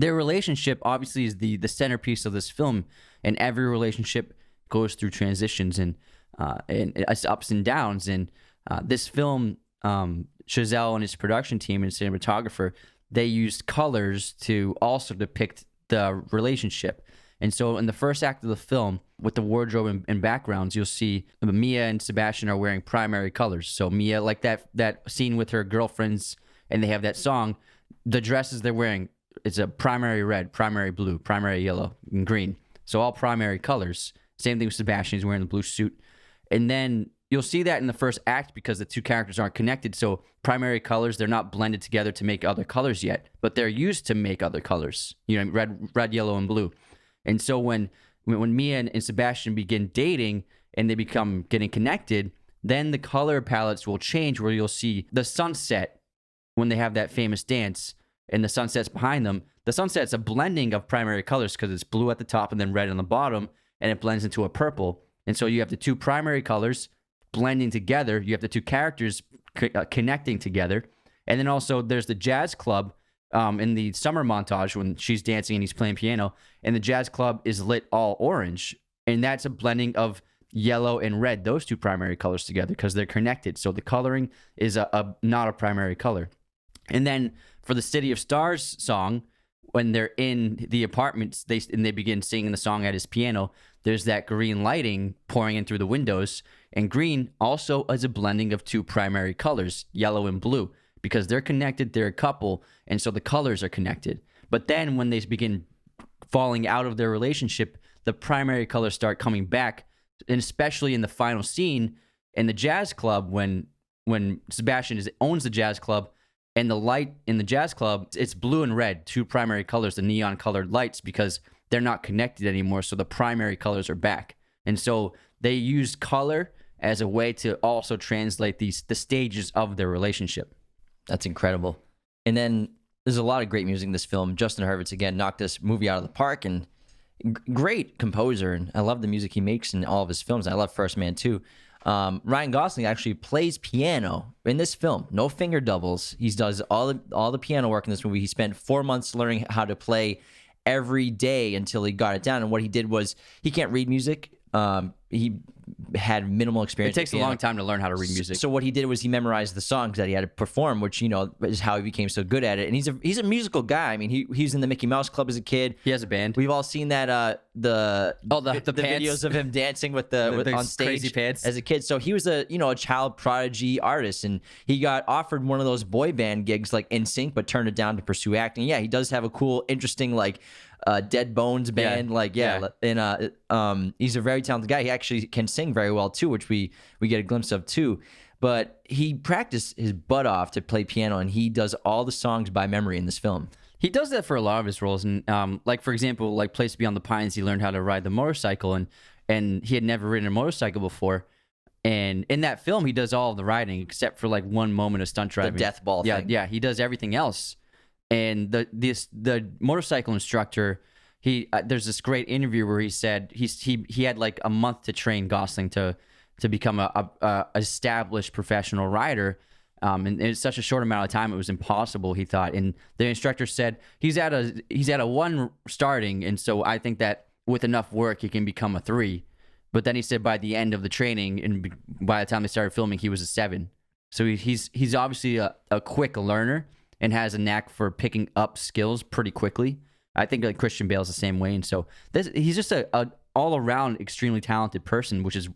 their relationship obviously is the centerpiece of this film, and every relationship goes through transitions and it's ups and downs. And this film, Chazelle and his production team and cinematographer, they used colors to also depict the relationship. And so in the first act of the film, with the wardrobe and backgrounds, you'll see Mia and Sebastian are wearing primary colors. So Mia, like that scene with her girlfriends, and they have that song, the dresses they're wearing, it's a primary red, primary blue, primary yellow, and green. So all primary colors. Same thing with Sebastian. He's wearing the blue suit. And then you'll see that in the first act because the two characters aren't connected. So primary colors, they're not blended together to make other colors yet, but they're used to make other colors, red, yellow, and blue. And so when Mia and Sebastian begin dating and they become getting connected, then the color palettes will change, where you'll see the sunset when they have that famous dance and the sunset's behind them. The sunset's a blending of primary colors because it's blue at the top and then red on the bottom, and it blends into a purple. And so you have the two primary colors blending together. You have the two characters connecting together. And then also there's the jazz club in the summer montage when she's dancing and he's playing piano, and the jazz club is lit all orange, and that's a blending of yellow and red, those two primary colors together, because they're connected. So the coloring is not a primary color. And then for the City of Stars song, when they're in the apartments, they begin singing the song at his piano, there's that green lighting pouring in through the windows, and green also is a blending of two primary colors, yellow and blue, because they're connected, they're a couple, and so the colors are connected. But then when they begin falling out of their relationship, the primary colors start coming back, and especially in the final scene in the jazz club, when Sebastian owns the jazz club, and the light in the jazz club, it's blue and red, two primary colors, the neon colored lights, because they're not connected anymore, so the primary colors are back. And so they used color as a way to also translate the stages of their relationship. That's incredible. And then there's a lot of great music in this film. Justin Hurwitz, again, knocked this movie out of the park, and great composer. And I love the music he makes in all of his films. I love First Man too. Ryan Gosling actually plays piano in this film. No finger doubles. He does all the piano work in this movie. He spent 4 months learning how to play every day until he got it down. And what he did was, he can't read music. He had minimal experience. It takes a long time to learn how to read music. So what he did was he memorized the songs that he had to perform, which, is how he became so good at it. And he's a musical guy. I mean, he was in the Mickey Mouse Club as a kid. He has a band. We've all seen that the pants. videos of him dancing with on stage crazy pants as a kid. So he was a child prodigy artist, and he got offered one of those boy band gigs like NSYNC, but turned it down to pursue acting. Yeah, he does have a cool, interesting Dead Bones band, and he's a very talented guy. He actually can sing very well too, which we get a glimpse of too. But he practiced his butt off to play piano, and he does all the songs by memory in this film. He does that for a lot of his roles, and for example, Place Beyond the Pines, he learned how to ride the motorcycle, and he had never ridden a motorcycle before. And in that film, he does all of the riding except for one moment of stunt driving, the death ball thing. Yeah, he does everything else. And the motorcycle instructor, there's this great interview where he said he had a month to train Gosling to become a established professional rider, and in such a short amount of time it was impossible, he thought. And the instructor said he's at a 1 starting, and so I think that with enough work he can become a 3. But then he said by the end of the training and by the time they started filming, he was a 7. So he's obviously a quick learner and has a knack for picking up skills pretty quickly. I think Christian Bale's the same way. And so he's just a all-around extremely talented person, which is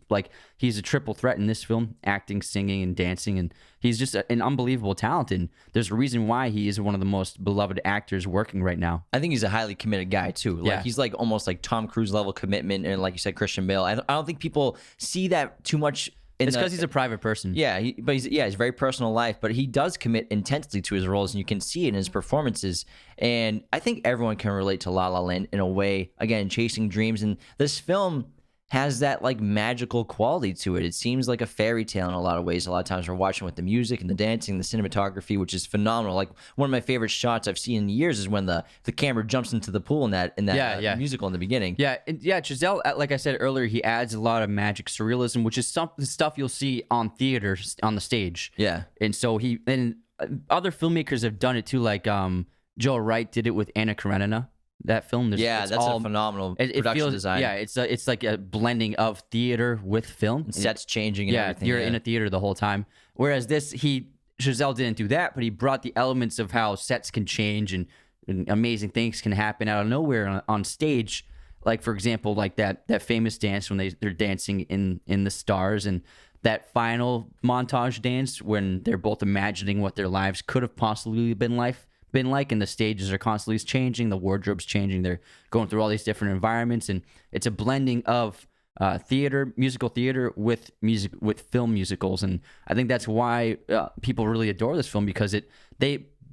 he's a triple threat in this film, acting, singing, and dancing. And he's just an unbelievable talent. And there's a reason why he is one of the most beloved actors working right now. I think he's a highly committed guy too. He's almost like Tom Cruise level commitment. And like you said, Christian Bale. I don't think people see that too much. It's because he's a private person. Yeah, he's very personal life, but he does commit intensely to his roles, and you can see it in his performances. And I think everyone can relate to La La Land in a way. Again, chasing dreams, and this film has that magical quality to it. It seems like a fairy tale in a lot of ways. A lot of times we're watching with the music and the dancing, the cinematography, which is phenomenal. One of my favorite shots I've seen in years is when the camera jumps into the pool in that musical in the beginning. Yeah, Chazelle, like I said earlier, he adds a lot of magic surrealism, which is stuff you'll see on theaters on the stage. Yeah, and so other filmmakers have done it too, Joe Wright did it with Anna Karenina. That film, it's that's all, a phenomenal it production feels, design. Yeah, it's like a blending of theater with film. And sets changing and everything. You're in a theater the whole time. Whereas Chazelle didn't do that, but he brought the elements of how sets can change and amazing things can happen out of nowhere on stage. Like, for example, like that famous dance when they're dancing in the stars, and that final montage dance when they're both imagining what their lives could have possibly been like, and the stages are constantly changing, the wardrobe's changing, they're going through all these different environments, and it's a blending of musical theater with film musicals. And I think that's why people really adore this film, because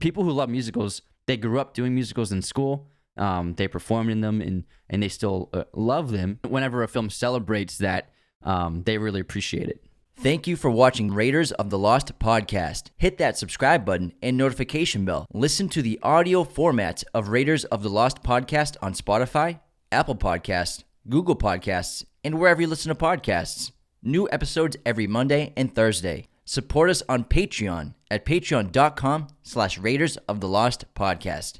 people who love musicals, they grew up doing musicals in school, they performed in them, and they still love them. Whenever a film celebrates that, they really appreciate it. Thank you for watching Raiders of the Lost podcast. Hit that subscribe button and notification bell. Listen to the audio format of Raiders of the Lost podcast on Spotify, Apple Podcasts, Google Podcasts, and wherever you listen to podcasts. New episodes every Monday and Thursday. Support us on Patreon at patreon.com/Raiders of the Lost podcast.